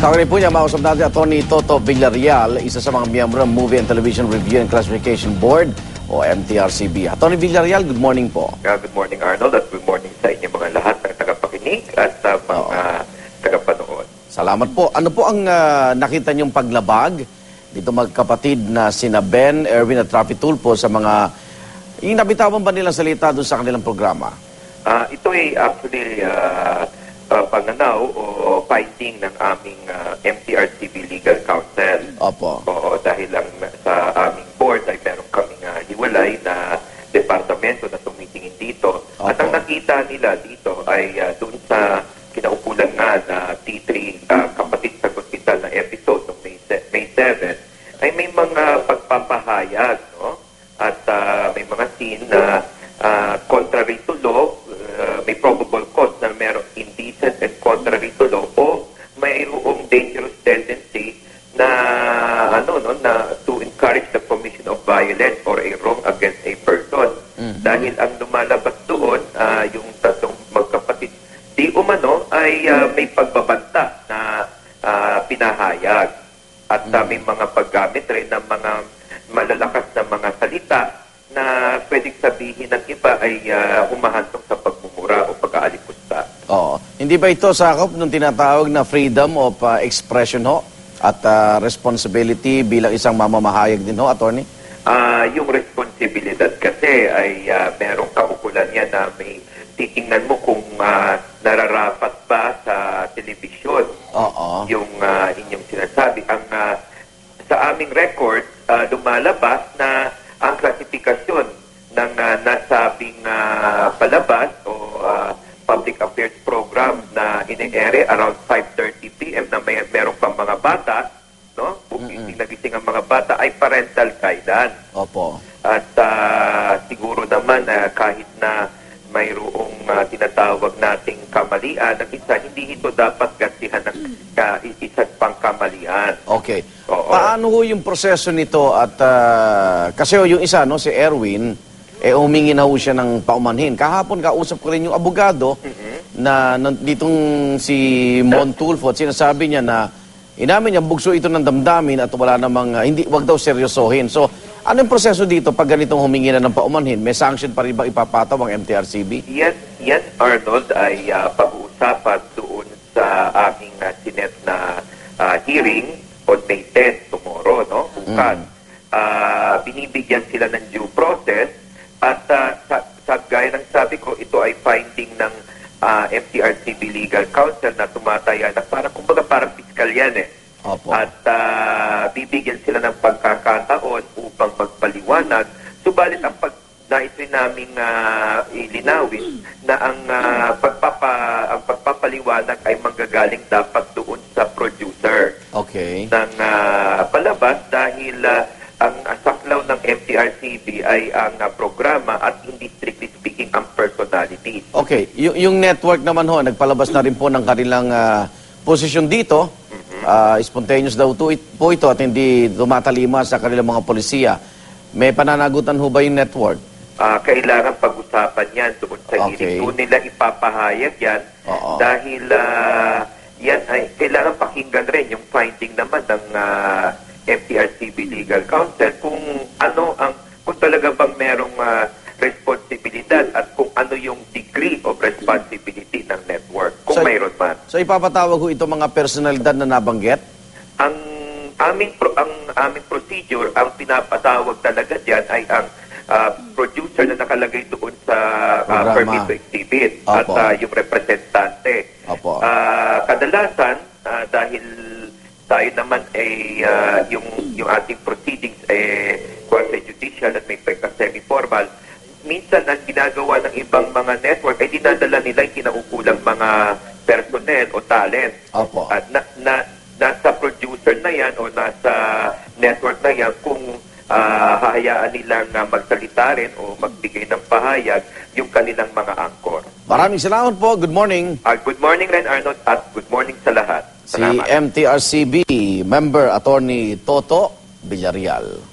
Kawin po niya, makausap natin Atty. Toto Villarreal, isa sa mga miyembro ng Movie and Television Review and Classification Board o MTRCB. Atty. Villarreal, good morning po. Good morning, Arnold, at good morning sa inyo mga lahat ng tagapakinig at mga tagapanood. Salamat po. Ano po ang nakita niyong paglabag dito magkapatid na sina Ben, Erwin at Rafi Tulfo sa mga nabitawan ba nilang salita doon sa kanilang programa? Ito ay actually pananaw o finding ng aming MTRCB Legal Counsel. Opo. Oo, dahil lang sa aming board ay meron kaming hiwalay na departamento na tumitingin dito. Opo. At ang nakita nila dito ay doon sa kinaukulan nga na T3 kapatid sa hospital na episode noong May 7 ay may mga pagpapahayag, no? At may mga scene na contrary to law, may probable cause na merong indecent and contrary to law o mayroong dangerous tendency na na to encourage the commission of violence or a wrong against a person. Dahil ang lumalabas doon, yung tatlong magkapatid, di umano ay may pagbabanta na pinahayag at may mga paggamit rin ng mga malalakas na mga salita na pwedeng sabihin ng iba ay humahantong sa pagmumura o pag-aalipusta. Oo. Hindi ba ito sakop ng tinatawag na freedom of expression ho? At responsibility bilang isang mamamahayag din ho, attorney? Yung responsibilidad kasi ay merong kaukulan yan na may titingnan mo kung nararapat ba sa telebisyon. Oo. Yung inyong sinasabi. Sa aming record, lumalabas na ang klasifikasyon ng nasabing palabas o public affairs program na ine-ere around 5:30 p.m. na meron pang mga bata, no? Bugising na gising ang mga bata ay parental guidance. Opo. At siguro naman kahit na mayroong tinatawag nating kamalian ng isa, hindi ito dapat gantihan ng isa't pang kamalian. Okay. Oo. Paano ho yung proseso nito at kasi ho, yung isa, no, si Erwin, humingi na ho siya ng paumanhin. Kahapon kausap ko rin yung abogado na ditong si Mon Tulfo at sinasabi niya na inamin niya bugso ito ng damdamin at wala namang, wag daw seryosohin. So, ano yung proseso dito pag ganitong humingi na ng paumanhin? May sanction pa rin ba ipapataw ang MTRCB? Yan, Arnold, ay pag-uusapan doon sa aming Senate na hearing on May 10 tomorrow, no? Bukas. Binibigyan sila ng due process at sa gaya ng sabi ko, ito ay finding ng MTRCB Legal Counsel na tumataya na parang piskal yan eh. Opo. At bibigyan sila ng pagkakataon upang magpaliwanag. Subalit ang nais rin naming ilinawin na ang pagpapaliwanag ay manggagaling dapat doon sa producer ng palabas dahil ang saklaw ng MTRCB ay ang programa at hindi strictly speaking ang personality. Okay. Yung network naman ho, nagpalabas na rin po ng kanilang posisyon dito. Spontaneous daw po ito at hindi tumatalima sa kanilang mga polisiya. May pananagutan ho ba yung network? Kailangan pag-usapan yan doon sa hearing. Doon nila ipapahayag yan. Dahil yan ay kailangan pakinggan rin yung finding naman ng MTRCB Legal Counsel kung kung talaga bang merong responsibilidad at kung ano yung degree of responsibility ng network, kung mayroon man. So ipapatawag ho ito mga personalidad na nabanggit? Ang aming procedure, ang pinapatawag talaga diyan ay ang producer na nakalagay doon sa permit to exhibit at yung representante. Kadalasan, dahil tayo naman ay yung ating proceedings quasi-judicial at may pagka-semi-formal, minsan ang ginagawa ng ibang mga network ay dinadala nila yung kinaukulang mga personnel o talent. At nasa producer na yan o nasa network na yan kung hahayaan nilang magsalita rin o magbigay ng pahayag yung kanilang mga angkor. Maraming salamat po. Good morning. Good morning rin, Arnold, at good morning sa lahat. Salamat. Si MTRCB member Attorney Toto Villarreal.